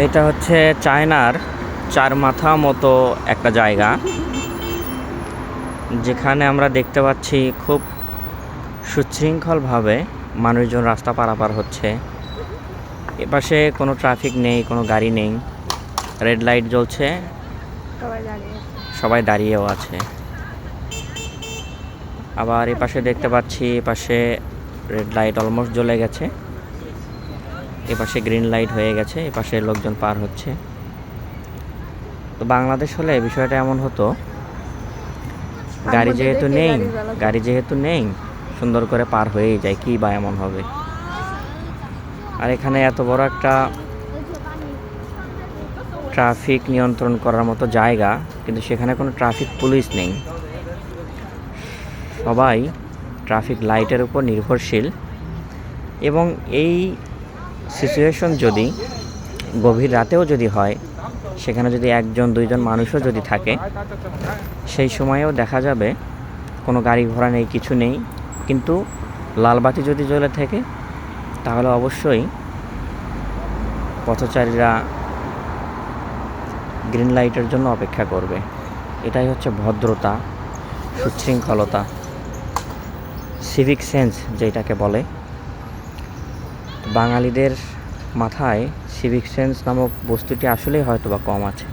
এটা হচ্ছে চায়নার চার মাথা মতো একটা জায়গা, যেখানে আমরা দেখতে পাচ্ছি খুব সুশৃঙ্খলভাবে মানুষজন রাস্তা পারাপার হচ্ছে। এপাশে কোনো ট্রাফিক নেই, কোনো গাড়ি নেই, রেড লাইট জ্বলছে, সবাই দাঁড়িয়েও আছে। আবার এপাশে দেখতে পাচ্ছি এপাশে রেড লাইট অলমোস্ট জ্বলে গেছে, এপাশে গ্রিন লাইট হয়ে গেছে, এপাশে লোকজন পার হচ্ছে। তো বাংলাদেশ হলে বিষয়টা এমন হতো, গাড়ি যেহেতু নেই সুন্দর করে পার হয়েই যায়, কি বা এমন হবে। আর এখানে এত বড় একটা ট্রাফিক নিয়ন্ত্রণ করার মতো জায়গা, কিন্তু সেখানে কোনো ট্রাফিক পুলিশ নেই। সবাই ট্রাফিক লাইটের উপর নির্ভরশীল। এবং এই সিচুয়েশন যদি গভীর রাতেও যদি হয়, সেখানে যদি একজন দুইজন মানুষও যদি থাকে, সেই সময়েও দেখা যাবে কোনো গাড়ি ঘোড়া নেই, কিছু নেই, কিন্তু লাল বাতি যদি জ্বলে থাকে তাহলে অবশ্যই পথচারীরা গ্রিন লাইটের জন্য অপেক্ষা করবে। এটাই হচ্ছে ভদ্রতা, সুশৃঙ্খলতা, সিভিক সেন্স যেটাকে বলে। বাঙালিদের মাথায় সিভিক সেন্স নামক বস্তুটি আসলেই হয়তো বা কম আছে।